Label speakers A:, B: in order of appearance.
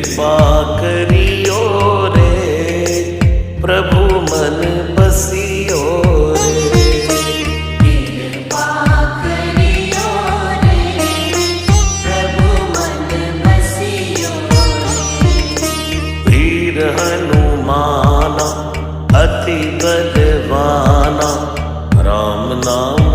A: कृपा करियो रे, प्रभु मन बसियो रे।
B: कृपा करियो रे, प्रभु मन बसियो रे।
A: वीर हनुमाना अति बलवाना, राम नाम